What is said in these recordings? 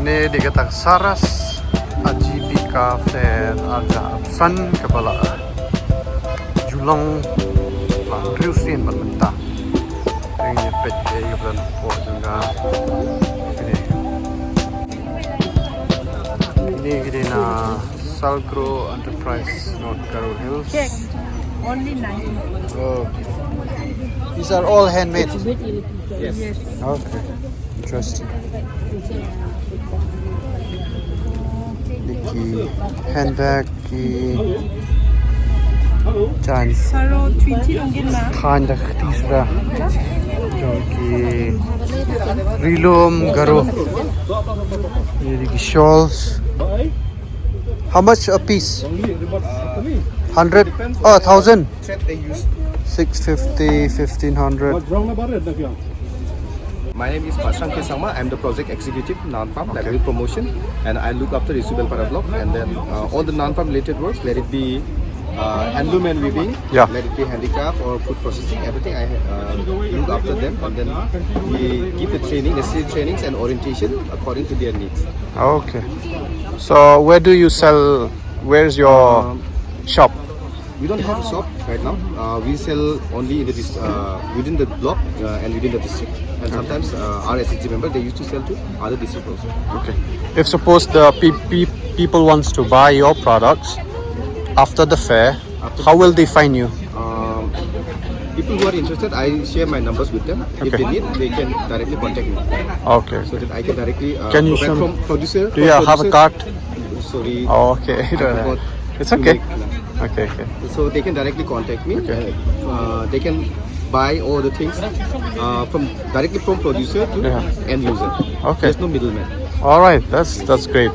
Ini dikatakan Saras AGP Cafe ada Sun kepala Julong Riusin mentah. Ini PT kebetulan port juga. Ini gini na Salgro Enterprise North Garo Hills. Check. Only 9. Oh. These are all handmade. Yes. Okay. Interesting. Niki handbag ki Chan Saro 20 ringgit na. Khandak tisra Jonki Rilum Garo. Niki shawls. How much a piece? 100? Oh, 1,000. 650, 1,500. My name is Pashan Kesama. I'm the project executive non-farm library promotion, and I look after Isubel Parablog, and then all the non-farm related works, let it be handloom and weaving, Yeah. let it be handicraft or food processing, everything I look after them, and then we give the training, necessary trainings and orientation according to their needs. Okay. So where do you sell? Where's your shop? We don't have a shop right now. We sell only in the within the block and within the district. And sometimes our SHG member, they used to sell to other districts also. Okay. If suppose the people wants to buy your products after the fair, how will they find you? People who are interested, I share my numbers with them. If Okay. they need, they can directly contact me. Okay. So that I can directly Can you provide show me? from producer. Do you have a card? Sorry. Oh, okay. forgot It's to okay. make- Okay. Okay. So they can directly contact me. Okay. They can buy all the things directly from producer to Yeah. end user. Okay. There's no middleman. All right. That's great.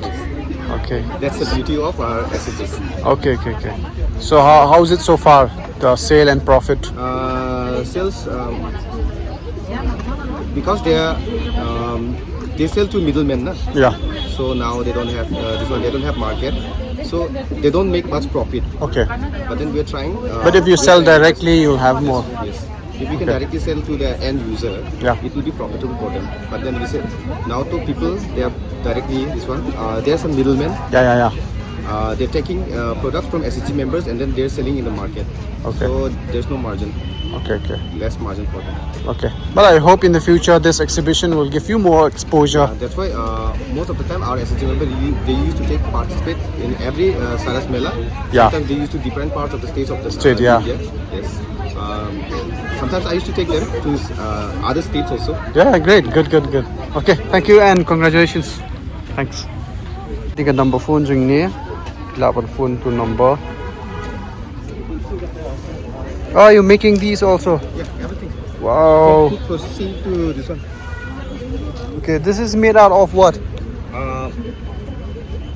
Okay. That's the beauty of our SHGs. Okay. Okay. So how's it so far? The sale and profit? Sales because they sell to middlemen, na? Yeah. So now they don't have this one. They don't have market, so they don't make much profit. Okay. But then we're trying. But if you sell directly, you'll have more. Yes. If we can directly sell to the end user, Yeah. it will be profitable for them. But then we say now to people, they are directly this one. There's some middlemen. Yeah. They're taking products from SHG members and then they're selling in the market. Okay. So there's no margin, Okay. less margin for them. Okay. But I hope in the future this exhibition will give you more exposure. That's why most of the time our SHG members they used to participate in every Saras Mela. Yeah. Sometimes they used to different parts of the states of the State, yeah. India. Yes. Sometimes I used to take them to other states also. Yeah, great. Good. Okay, thank you and congratulations. Thanks. Tiga number phone ring ni. Lapan phone to number. Oh, you're making these also? Yeah, everything. Wow. Proceed to this one. Okay, this is made out of what?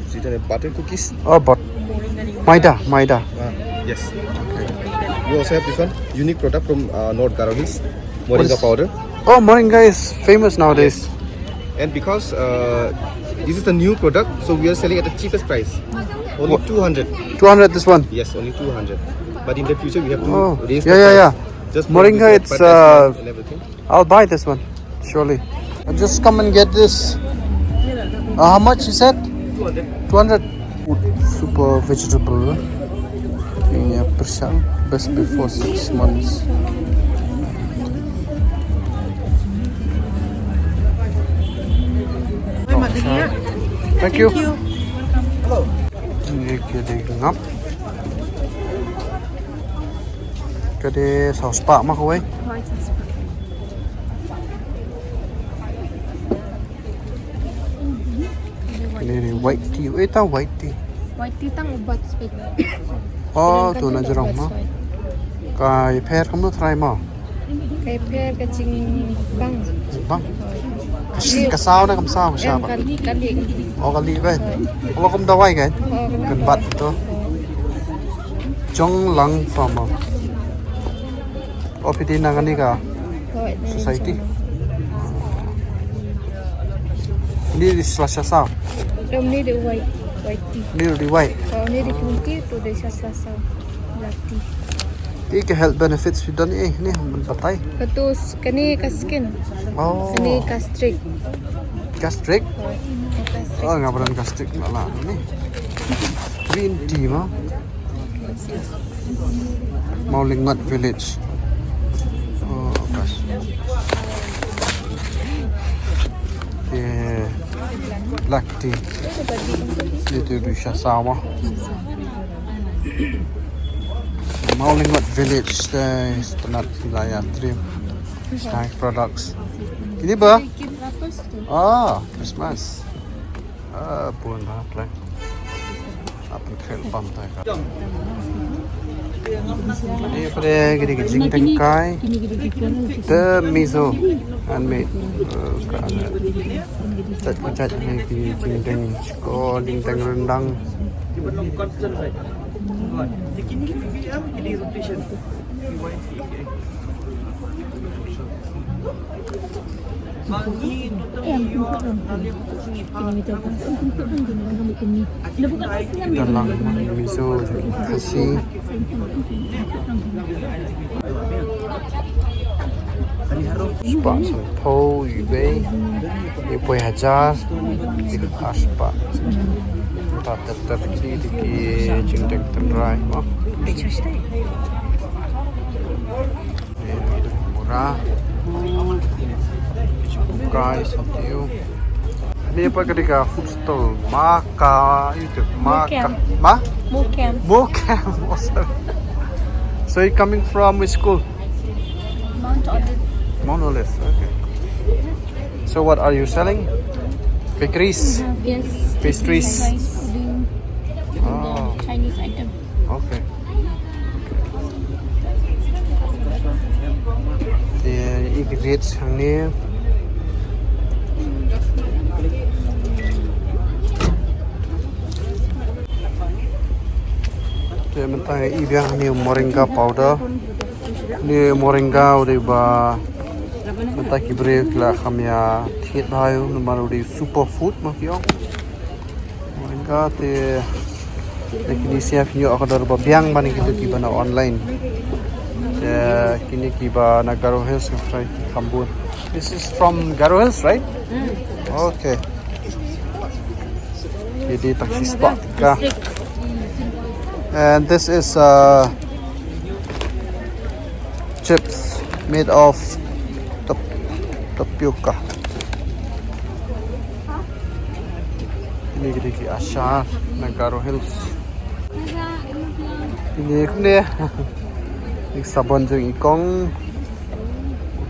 Is it butter cookies? Oh, but Maida. Yes. You also have this one unique product from North Garo Hills, moringa is- powder. Oh, moringa is famous nowadays. And because this is a new product, so we are selling at the cheapest price, only 200. 200 this one. Yes, only 200. But in the future, we have to Oh, raise yeah, the yeah, price. Just for Moringa, this it's, advertisement and everything. I'll buy this one, surely. I'll just come and get this. How much you said? 200. 200. Super vegetable. Ini persian. Best before 6 months. Thank you. Ini kede ngap. Kede saus pak mah kowe. Ini white tea. Ita white tea. White tea tang ubat speak. Oh, tu na jerang mah. Kai pair kamu try mah. Kay pair kacing bang. Bang. Kasao na kamsao siya ba? Kali. O kali ba? Wala kong daway kan? Kan bat to. Jong lang from O piti na kani ka society. Ini di Selasa sao. Rom ni the white tea. Ini di white. Kalau ni the pink tea to the sasa black tea. Ini ke health benefits sudah ni ni patay. Katus kani ka skin. Oh. Kani ka streak. Gastric. Kas Oh, nggak pernah kasih malah ini. Green tea mah. Maulingat Village. Oh, pas. Yeah. Black tea. Itu bisa sama. Maulingat Village tempat wilayah trim snack products. Ini apa? Ah, Christmas. Buồn banget lah. Apa keren pantai kan? Ini pada gede-gede tengkai, the miso handmade. Cat ini gede-gede, koling teng rendang. Dalang miso kasih. Spa sampo yube, ipoy hajar, ikat aspa. Tata terkini di jengdeng tenrai, mah. Murah. Guys, you. Ini apa ketika food stall maka itu Mocam. Mocam. Oh, sorry. So you coming from which school? Mount Olive. Mount Olive. Okay. So what are you selling? Bakeries. Yes. Pastries. Rice pudding. Oh. Chinese item. Okay. The ingredients ini. Jadi mentah ibiang ni moringa powder, ni moringa udah ba mentah kibre kela khamya thiet bayu nomor udah superfood makiong moringa te kini siap nyo ako dar ba biang bani kita kiba na online. Kini kiba na Garo Hills try Kambur. This is from Garo Hills, right? Okay. Jadi taksi spot ka. And this is chips made of tapioca. Ini gede-gede asyar Garo Hills. Ini kene. Ini sabon jeng ikong,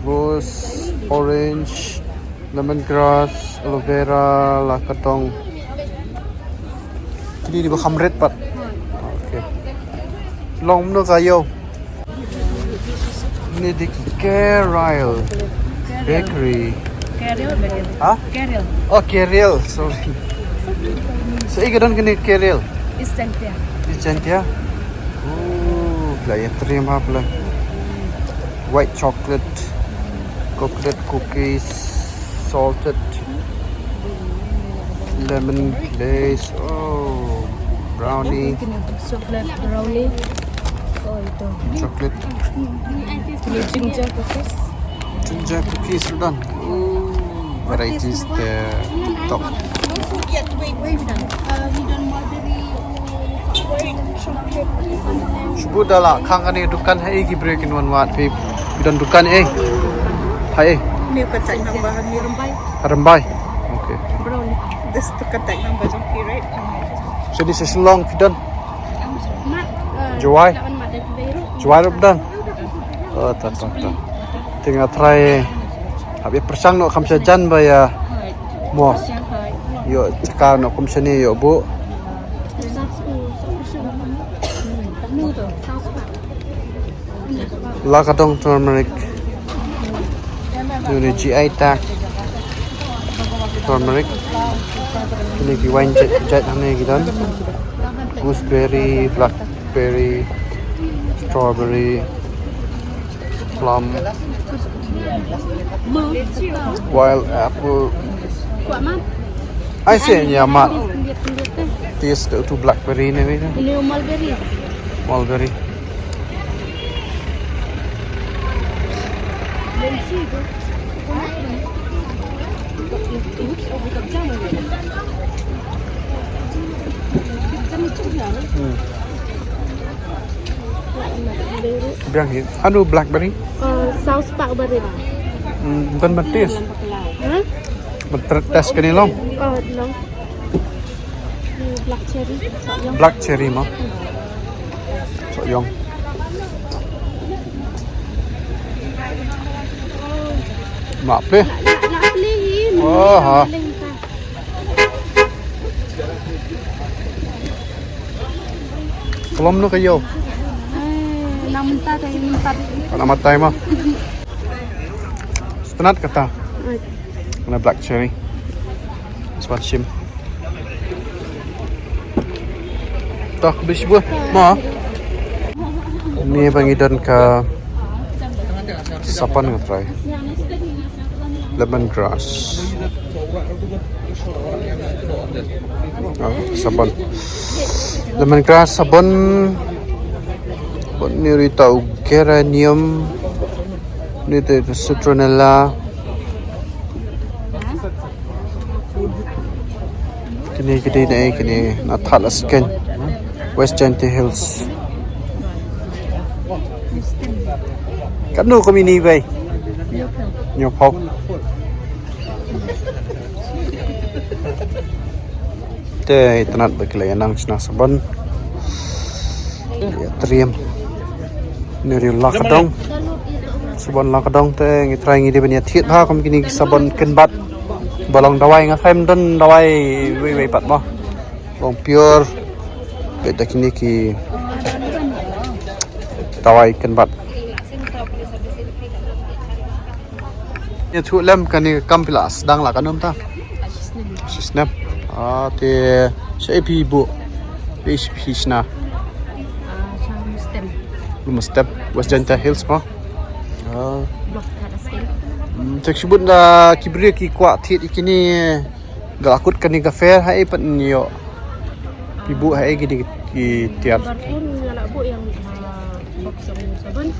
rose, orange, lemongrass, aloe vera, lakatong. Ini di bawah red pat. Long no kayo. Ini di Keril Bakery. Keril. Hah? Keril. Oh, Keril, sorry. So, ikaw kini Keril? Istantia. Istantia? Oh, gaya terima pula. White chocolate, coconut cookies, salted, lemon glaze. Oh, brownie. Chocolate brownie. Oh itu. Chocolate. Ini ginger cookies. Ginger cookies sudah. Oh, varieties the top. Subuh dah lah. Kang kani dukan hai gibre kinwan wat pi bidan dukan hai. Ni katak nambahan ni Rembai. Rembai. Okay. Brownie. This to katak nambah jongki, right? So this is long bidan. Juai. Juai bidan. Oh, tak. Tinggal try. Habis persang nak kamsa jan baya. Mo. Yo cakap nak kamsa ni yo bu. Lakatong turmeric. Ini GI tag. Turmeric. Ini wine jet ni kita. Gooseberry, blackberry, strawberry, plum, wild apple. I say ya mat. Taste tu blackberry ni ni. Ini mulberry. Mulberry. Biang hit. Anu blackberry. Saus pak beri. Bukan betis. Hah? Tes ke ni long. Kau long. Black cherry. Sayang. Black cherry mah. So yong. Mak pleh. Nak beli. Oh ha. Kelom nu kayo. Namunta tayo minta. Nak matai mah. Setengah kata. Mana black cherry. Sepat shim. Tak habis buah. Ma. Ni pangidan ke sapan nggak try. Lemongrass. Sabon. Lemongrass sabon. Ni rita geranium. Ni tu citronella. Kini Nathalas Ken. West Genty Hills. Kanu kami ni bay. Nyopok. Te itanat berkelai nang sena sabon. Ya teriam. Ni lakadong. Sabon lakadong te ngitrai ngi dia thiet ha kami kini sabon kenbat. Balong dawai ngasem dan dawai wei pat mo. Bong pure. Beta kini ki dawai kenbat. Ni thu lem kan ni kampilas dang la kanum ta. Sisnam. Te shape bu. Fish na. Step West Genty Hills mo. Cek sebut la kibri ki kwa thit ikini galakut kani gafer hai pat niyo. Ibu hai gini ki tiat. Parfum anak bu yang box sabun.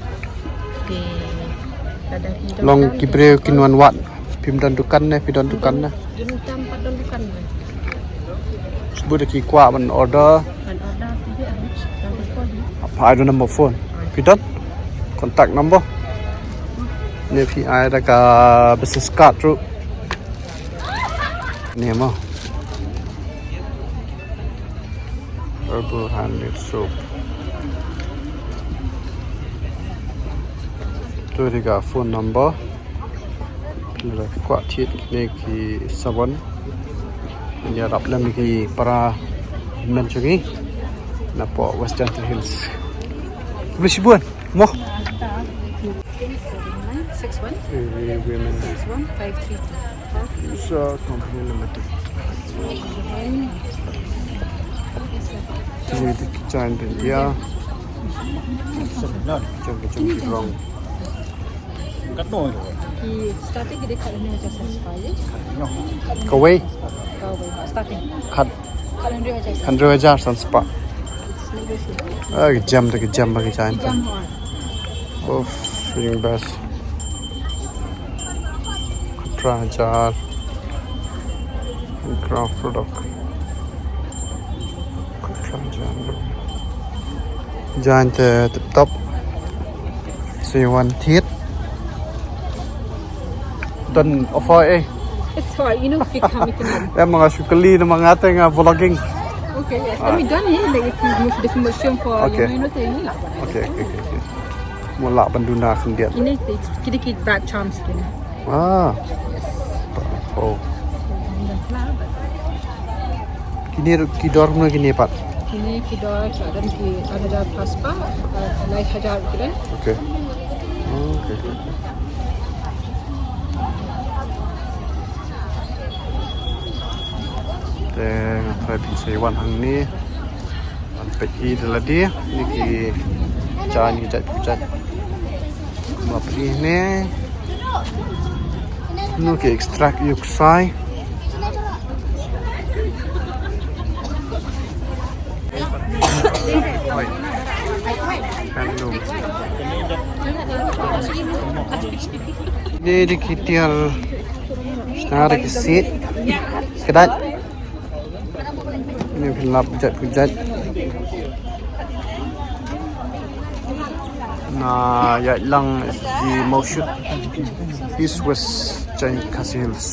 Long kibri kinwan wat. Pim dan dukan ne, pidon dukan ne. Ini tempat dan dukan. Sebut ki kwa man order. Dan order tiga habis. Apa ada number phone? Pidon. Contact number. Ni pi ada ka business card tu. Ni mo. Herbal handmade soap. Tu juga phone number. Ni kuat thit ni ki sabon. Ni harap lem ki para mencuri. Napo West Genty Hills. Besi buan. Mo. 61 Women 532. Usa Company Limited. Sini di kitchen dia. Macam wrong. Ki starting kita kat ni macam satisfied. Kawai Starting. kat Kat ni macam 100,000 san spa. Jam bagi jalan. Oh, feeling best. 100,000 craft product. 100,000 jalan tetap sewan thiết dan offer It's hard, you know, if you come to me. em mga sukali na mga ating vlogging. Okay, yes. And we done it. Like if you move this motion for Okay. you know, tayo lah. Okay. Mula banduna kendian. Ini kita back charms din. Oh. Kidor mo gini pat. Kini kita dan ada paspa, naik hajar kita. Okay. Tengah try pinsewan hang ni. Sampai dah dia. Ni ki jalan ni jat. Apa ni? Nu ki extract yuk sai. Ini di kitiar ada kesit kedat ini pelap pujat na ya lang di motion east west Giant Castle Hills.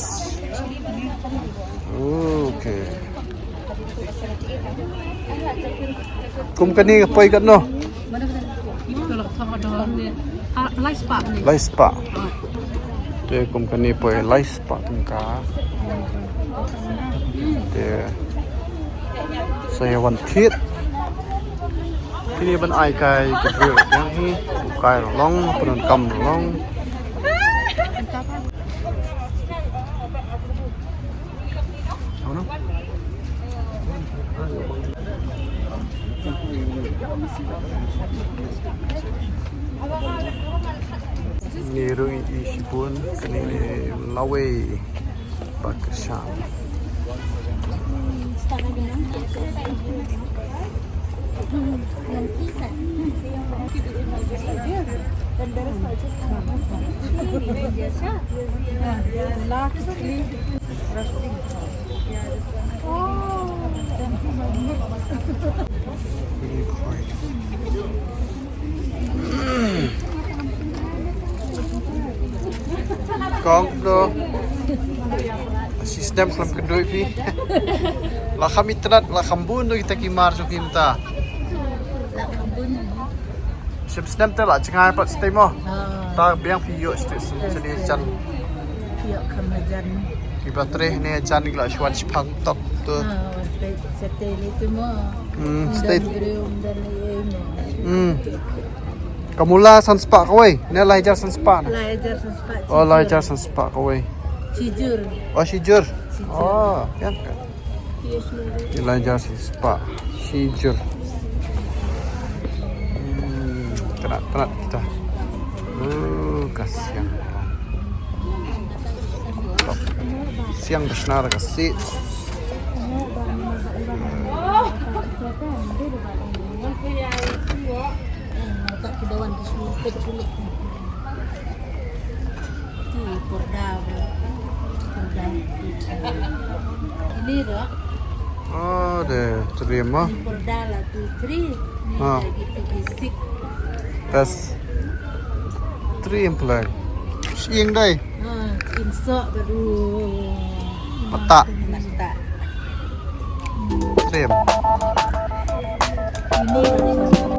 Okay. Kum kani poi kat no. Kalau sama doang ni, light spa ni. Light spa. Te kum kani poi light spa tungka. Te saya wan thit. Ini ban ai kai Gabriel yang hi kai long penon kam long. Ni rui isipun kini lawe bakashan. Con do sistem kelam kedoi pi la kami terat la kambun do kita kimar so kita sistem te la cengai pat sistem mo ta biang pi yo sedi chan Ya kemajan. ki baterai ne chan gla shwan chpang tok tu Setel itu mah. state Dan ini. kamula san spa kawai ne la jar san spa na Belajar sempat. oh la jar san spa kawai Jujur. oh shijur oh kan la jar san spa shijur tenat kita kasihan siang besar kasih Tak kedawan kesulit. Ini porda. Ini dah. oh deh terima Porda lah tu 3. Ni Ah. lagi 36. tes 3 implant siang dai Insert baru. mata Mata. trim Ini